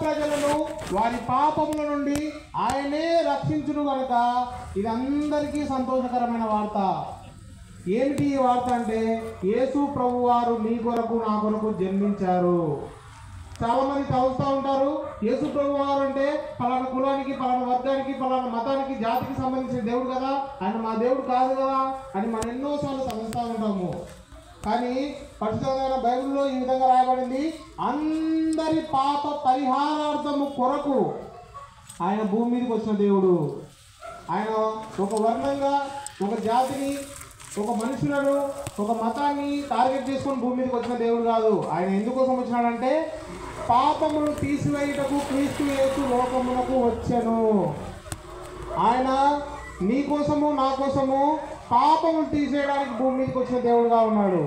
ప్రజలను వారి పాపముల నుండి ఆయనే రక్షించును కనుక ఇది అందరికీ సంతోషకరమైన వార్త. ఏమిటి ఈ వార్త అంటే, యేసు ప్రభు వారు నీ కొరకు నా కొరకు జన్మించారు. చాలా మంది చదువుతూ ఉంటారు, యేసు ప్రభు వారు అంటే పలానా కులానికి, పలానా వర్గానికి, పలానా మతానికి, జాతికి సంబంధించిన దేవుడు కదా, ఆయన మా దేవుడు కాదు కదా అని మనం ఎన్నోసార్లు చదువుతూ ఉంటాము. కానీ పరిశుద్ధమైన బైబిల్లో ఈ విధంగా రాయబడింది, అందరి పాప పరిహారార్థము కొరకు ఆయన భూమి మీదకి వచ్చిన దేవుడు. ఆయన ఒక వర్ణంగా, ఒక జాతిని, ఒక మనుషులను, ఒక మతాన్ని టార్గెట్ చేసుకొని భూమి మీదకి వచ్చిన దేవుడు కాదు. ఆయన ఎందుకోసం వచ్చినాడంటే, పాపమును తీసివేయుటకు క్రీస్తు యేసు లోకమునకు వచ్చెను. ఆయన నీ కోసము నా కోసము పాపములు తీసేయడానికి భూమి మీదకి వచ్చిన దేవుడుగా ఉన్నాడు.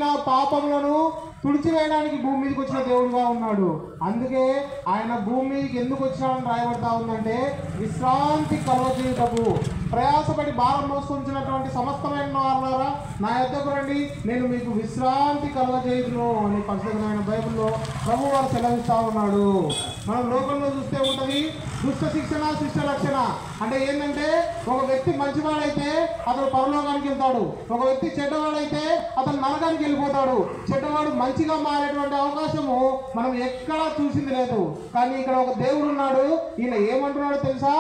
నా పాపములను తుడిచివేయడానికి భూమి మీదకి వచ్చిన దేవుడుగా ఉన్నాడు. అందుకే ఆయన భూమి మీదకి ఎందుకు వచ్చినాడని రాయబడతా ఉందంటే, విశ్రాంతి కలుగజేయుటకు. ప్రయాసపడి భారం మోసుకొచ్చినటువంటి సమస్తమైన వారులారా నా యొద్దకు రండి, నేను మీకు విశ్రాంతి కలుగజేయుదును అని పరిశుద్ధమైన బైబిల్లో ప్రభు వారు సెలవిస్తూ ఉన్నాడు. మనం లోకంలో చూస్తే ఉంటుంది, దుష్ట శిక్షణ శిష్ట రక్షణ అంటే ఏంటంటే, ఒక వ్యక్తి మంచివాడైతే అతను పరలోకానికి వెళ్తాడు, ఒక వ్యక్తి చెడ్డవాడైతే అతను నరకానికి వెళ్ళిపోతాడు. చెడ్డవాడు మంచిగా మారేటువంటి అవకాశము మనం ఎక్కడా చూసింది లేదు. కానీ ఇక్కడ ఒక దేవుడు ఉన్నాడు. ఈయన ఏమంటున్నాడో తెలుసా,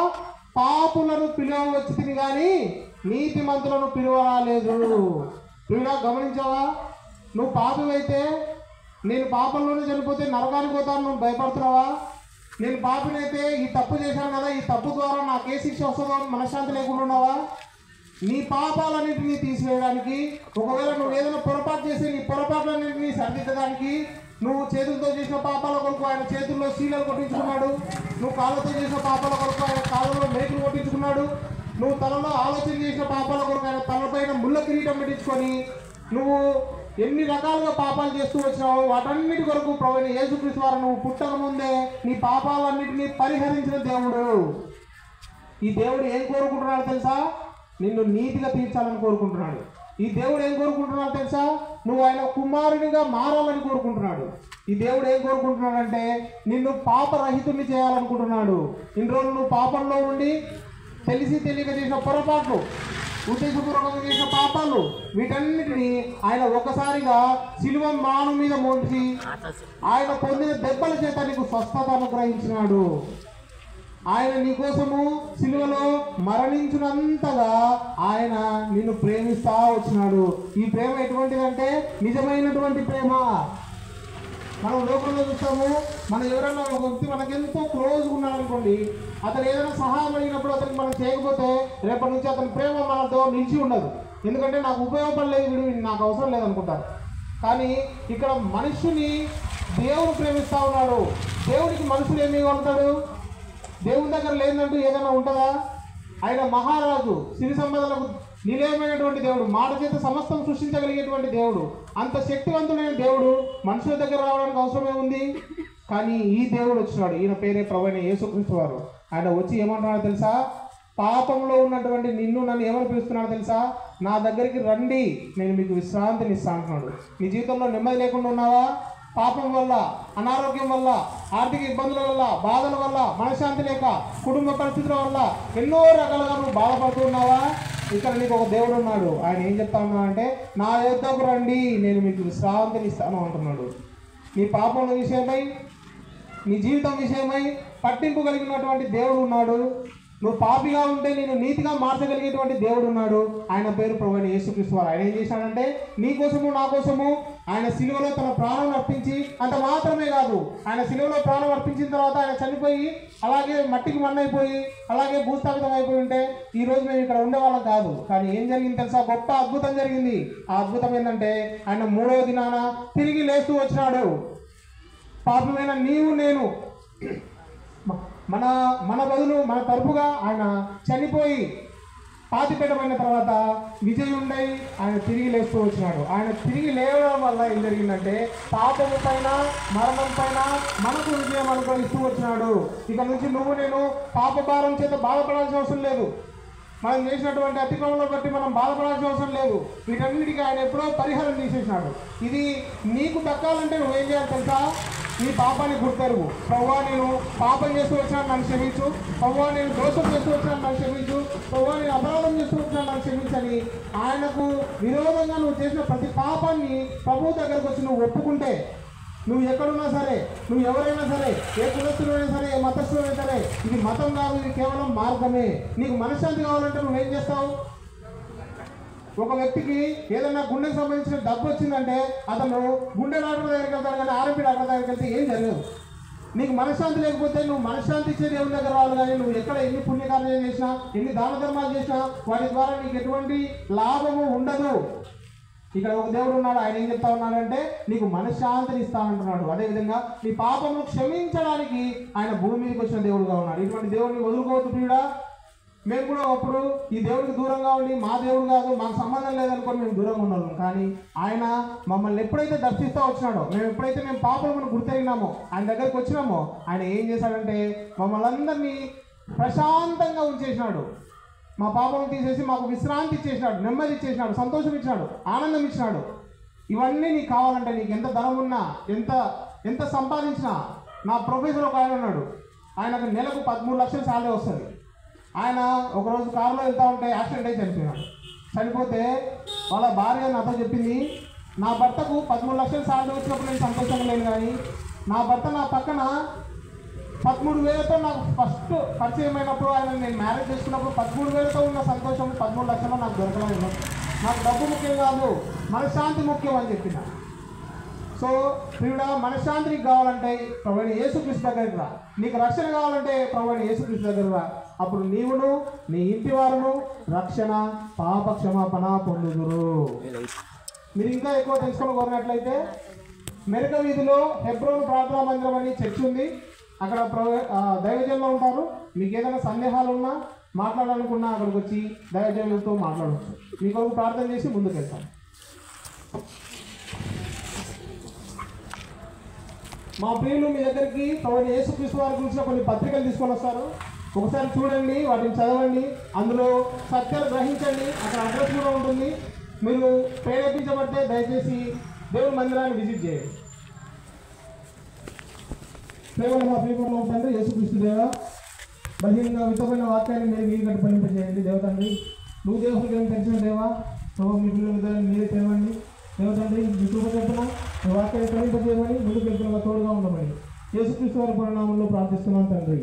పాపులను పిలువవచ్చుని కానీ నీతిమంతులను పిలువరాలేదు. పిలువడా గమనించావా? నువ్వు పాపివైతే, నేను పాపంలోనే చనిపోతే నరకానికి పోతాను, నువ్వు భయపడుతున్నావా? నేను పాపినైతే ఈ తప్పు చేశాను కదా, ఈ తప్పు ద్వారా నాకే శిక్ష వస్తుందో అని మనశ్శాంతి లేకుండా ఉన్నావా? నీ పాపాలన్నింటినీ తీసివేయడానికి, ఒకవేళ నువ్వు ఏదైనా పొరపాటు చేసి నీ పొరపాట్లన్నింటినీ సరిదిద్దడానికి, నువ్వు చేతులతో చేసిన పాపాల కొరకు ఆయన చేతుల్లో శీలలు కొట్టించుకున్నాడు, నువ్వు కాళ్ళతో చేసిన పాపాల కొరకు ఆయన కాళ్ళలో మేకులు కొట్టించుకున్నాడు, నువ్వు తలలో ఆలోచన చేసిన పాపాల కొరకు ఆయన తలపైన ముళ్ళ కిరీటం పెట్టించుకొని నువ్వు ఎన్ని రకాలుగా పాపాలు చేస్తూ వచ్చినావు, వాటన్నిటి కొరకు ప్రభువైన యేసుక్రీస్తు వారు నువ్వు పుట్టక ముందే నీ పాపాలన్నింటినీ పరిహరించిన దేవుడు. ఈ దేవుడు ఏం కోరుకుంటున్నాడు తెలుసా? నిన్ను నీతిగా తీర్చాలని కోరుకుంటున్నాడు. ఈ దేవుడు ఏం కోరుకుంటున్నాడు తెలుసా? నువ్వు ఆయన కుమారునిగా మారాలని కోరుకుంటున్నాడు. ఈ దేవుడు ఏం కోరుకుంటున్నాడంటే, నిన్ను పాపరహితుడిని చేయాలనుకుంటున్నాడు. ఇన్ని రోజులు నువ్వు పాపంలో ఉండి తెలిసి తెలియక చేసిన పొరపాట్లు, ఉద్దేశపూర్వకంగా చేసిన పాపాలు, వీటన్నిటినీ ఆయన ఒకసారిగా శిలువ మాను మీద మోసి ఆయన పొందిన దెబ్బల చేత నీకు స్వస్థత అనుగ్రహించినాడు. ఆయన నీకోసము శిలువలో మరణించినంతగా ఆయన నిన్ను ప్రేమిస్తా వచ్చినాడు. ఈ ప్రేమ ఎటువంటిదంటే నిజమైనటువంటి ప్రేమ. మనం లోకంలో చూస్తాము, మనం ఎవరైనా ఒక వ్యక్తి మనకెంతో క్లోజ్గా ఉన్నాడనుకోండి, అతను ఏదైనా సహాయం అడిగినప్పుడు అతనికి మనం చేయకపోతే రేపటి నుంచి అతని ప్రేమ మనతో నిలిచి ఉండదు. ఎందుకంటే నాకు ఉపయోగపడలేదు, వీడు నాకు అవసరం లేదనుకుంటారు. కానీ ఇక్కడ మనుషుని దేవుడు ప్రేమిస్తూ ఉన్నాడు. దేవుడికి మనుషులు ఏమి ఇవ్వగలుగుతాడు? దేవుని దగ్గర లేదంటూ ఏదైనా ఉంటుందా? ఆయన మహారాజు, సిరి సంపదలకు నిలయమైనటువంటి దేవుడు, మాట చేత సమస్తం సృష్టించగలిగేటువంటి దేవుడు, అంత శక్తివంతుడైన దేవుడు మనుషుల దగ్గర రావడానికి అవసరమే ఉంది. కానీ ఈ దేవుడు వచ్చినాడు. ఈయన పేరే ప్రభువైన యేసుక్రీస్తు వారు. ఆయన వచ్చి ఏమంటున్నాడో తెలుసా? పాపంలో ఉన్నటువంటి నిన్ను నన్ను ఏమని పిలుస్తున్నాడో తెలుసా? నా దగ్గరికి రండి, నేను మీకు విశ్రాంతిని ఇస్తా అంటున్నాడు. నీ జీవితంలో నెమ్మది లేకుండా ఉన్నావా? పాపం వల్ల, అనారోగ్యం వల్ల, ఆర్థిక ఇబ్బందుల వల్ల, బాధల వల్ల, మనశ్శాంతి లేక, కుటుంబ పరిస్థితుల వల్ల ఎన్నో రకాలుగా నువ్వు బాధపడుతున్నావా? ఇక్కడ నీకు ఒక దేవుడు ఉన్నాడు. ఆయన ఏం చెప్తా ఉన్నాడంటే, నా యొద్దకు రండి, నేను మీకు విశ్రాంతిని ఇస్తాను అంటున్నాడు. నీ పాపం విషయమై, నీ జీవితం విషయమై పట్టింపు కలిగినటువంటి దేవుడు ఉన్నాడు. నువ్వు పాపిగా ఉంటే నేను నీతిగా మార్చగలిగేటువంటి దేవుడు ఉన్నాడు. ఆయన పేరు ప్రభువైన యేసుక్రీస్తు వారు. ఆయన ఏం చేశాడంటే, నీ కోసము నా కోసము ఆయన శిలువలో తన ప్రాణం అర్పించి, అంత మాత్రమే కాదు, ఆయన శిలువలో ప్రాణం అర్పించిన తర్వాత ఆయన చనిపోయి అలాగే మట్టికి మన్నైపోయి అలాగే భూస్థాపితం అయిపోయి ఉంటే ఈరోజు మేము ఇక్కడ ఉండేవాళ్ళం కాదు. కానీ ఏం జరిగింది తెలుసా? గొప్ప అద్భుతం జరిగింది. ఆ అద్భుతం ఏంటంటే, ఆయన 3వ దినాన తిరిగి లేస్తూ వచ్చినాడు. పాపమైన నీవు నేను మన బదులు మన తరపుగా ఆయన చనిపోయి పాతిపెట్టమైన తర్వాత విజయుండై ఆయన తిరిగి లేస్తూ వచ్చినాడు. ఆయన తిరిగి లేవడం వల్ల ఏం జరిగిందంటే, పాపము పైన మరణం పైన మనకు విజయం అనుగ్రహిస్తూ వచ్చినాడు. ఇక నుంచి నువ్వు నేను పాప భారం చేత బాధపడాల్సిన అవసరం లేదు. మనం చేసినటువంటి అతిక్రమంలో బట్టి మనం బాధపడాల్సిన అవసరం లేదు. వీటన్నిటికీ ఆయన ఎప్పుడో పరిహారం తీసేసినాడు. ఇది నీకు దక్కాలంటే నువ్వేం చేయాలి తెలుసా? నీ పాపాన్ని గుర్తెరుగు. ప్రభువా, నేను పాపం చేస్తూ వచ్చినాను, నన్ను క్షమించు. ప్రభువా, నేను దోషం చేస్తూ వచ్చినాను, నన్ను క్షమించు. ప్రభువా, నేను అపరాధం చేస్తూ వచ్చినాను, నన్ను క్షమించని ఆయనకు విరోధంగా నువ్వు చేసిన ప్రతి పాపాన్ని ప్రభువు దగ్గరకు వచ్చి నువ్వు ఒప్పుకుంటే, నువ్వు ఎక్కడున్నా సరే, నువ్వు ఎవరైనా సరే, ఏ కులస్తులైనా సరే, ఏ మతస్థులైనా సరే, ఇది మతం కాదు, ఇది కేవలం మార్గమే. నీకు మనశ్శాంతి కావాలంటే నువ్వేం చేస్తావు? ఒక వ్యక్తికి ఏదైనా గుండెకి సంబంధించిన డబ్బు వచ్చిందంటే అతను గుండె డాక్టర్ దగ్గరికి వెళ్తాడు, కానీ ఆర్ఎంపీ డాక్టర్ దగ్గరికి వెళ్తే ఏం జరగదు. నీకు మనశ్శాంతి లేకపోతే నువ్వు మనశ్శాంతి ఇచ్చే దేవుని దగ్గర రావాలి. కానీ నువ్వు ఎక్కడ ఎన్ని పుణ్యకార్యాలు చేసినా, ఎన్ని దాన ధర్మాలు చేసినా వాటి ద్వారా నీకు ఎటువంటి లాభము ఉండదు. ఇక్కడ ఒక దేవుడు ఉన్నాడు, ఆయన ఏం చెప్తా ఉన్నాడంటే నీకు మనశ్శాంతిని ఇస్తానంటున్నాడు. అదేవిధంగా నీ పాపమును క్షమించడానికి ఆయన భూమి మీదకి వచ్చిన దేవుడుగా ఉన్నాడు. ఇటువంటి దేవుడిని వదులుకోవద్దు ప్రియుడా. మేము కూడా అప్పుడు ఈ దేవుడికి దూరంగా ఉండి మా దేవుడు కాదు, మాకు సంబంధం లేదనుకొని మేము దూరంగా ఉన్నాము. కానీ ఆయన మమ్మల్ని ఎప్పుడైతే దర్శిస్తూ వచ్చినాడో, మేము పాపమును గుర్తెరిగినామో, ఆయన దగ్గరికి వచ్చినామో, ఆయన ఏం చేశాడంటే మమ్మల్ని అందరినీ ప్రశాంతంగా ఉంచేసినాడు. మా పాపం తీసేసి మాకు విశ్రాంతి ఇచ్చేసినాడు, నెమ్మది ఇచ్చేసినాడు, సంతోషం ఇచ్చినాడు, ఆనందం ఇచ్చినాడు. ఇవన్నీ నీకు కావాలంటే నీకు ఎంత ధనం ఉన్నా, ఎంత సంపాదించినా. నా ప్రొఫెసర్ ఒక ఆయన ఉన్నాడు, ఆయనకు నెలకు 13 లక్షల శాలరీ వస్తుంది. ఆయన ఒకరోజు కారులో వెళ్తూ ఉంటే యాక్సిడెంట్ అయి చనిపోయినాడు. చనిపోతే వాళ్ళ భార్య నాతో చెప్పింది, నా భర్తకు 13 లక్షల శాలరీ వచ్చినప్పుడు నేను సంతోషంగా లేను, కానీ నా భర్త నా పక్కన 13,000తో నాకు ఫస్ట్ పరిచయం అయినప్పుడు, ఆయన నేను మ్యారేజ్ చేసుకున్నప్పుడు 13,000తో ఉన్న సంతోషం 13 లక్షల్లో నాకు దొరకలేదు. నాకు డబ్బు ముఖ్యం కాదు, మనశ్శాంతి ముఖ్యం అని చెప్పిన. సో ప్రియుడా, మనశ్శాంతికి కావాలంటే ప్రభువైన యేసుక్రీస్తు దగ్గరికి రా. నీకు రక్షణ కావాలంటే ప్రభువైన యేసుక్రీస్తు దగ్గరికి రా. అప్పుడు నీవును నీ ఇంటి వారును రక్షణ, పాప క్షమాపణ పొందుదురు. మీరు ఇంకా ఎక్కువ తెలుసుకొని కోరినట్లయితే మెరక వీధిలో హెబ్రోన్ ప్రార్థనా మందిరం అని చర్చ్ ఉంది. అక్కడ దైవజనులు ఉంటారు. మీకు ఏదైనా సందేహాలు ఉన్నా, మాట్లాడాలనుకున్నా అక్కడికి వచ్చి దైవజనులతో మాట్లాడవచ్చు. మీ కొరకు ప్రార్థన చేసి ముందుకు వెళ్తాం. మా ప్రియులు మీ దగ్గరికి ప్రభువైన యేసుక్రీస్తు వారి గురించిన కొన్ని పత్రికలు తీసుకొని వస్తారు. ఒకసారి చూడండి, వాటిని చదవండి, అందులో సత్యాలు గ్రహించండి. అక్కడ అడ్రస్ కూడా ఉంటుంది. మీరు ప్రేరేపించబడితే దయచేసి దేవుని మందిరాన్ని విజిట్ చేయండి. ప్రేమలో మా ప్రియపూర్ణ తండ్రి యేసుక్రీస్తు దేవ, బలహీనంగా విత్తమైన వాక్యాన్ని మీరు మీరు గట్టి ఫలింపజేయండి. దేవ తండ్రి, నువ్వు దేవుడికి ఏం తెలిసిన దేవా, ప్రభు మీ పిల్లల మీరే తెరవండి. దేవ తండ్రి, మీ కృప చెప్పున మీ వాక్యాన్ని ఫలింపజేయమని, ముందుకు వెళ్తున్న తోడుగా ఉండమని యేసుక్రీస్తు వారి పరిణామంలో ప్రార్థిస్తున్నాం తండ్రి.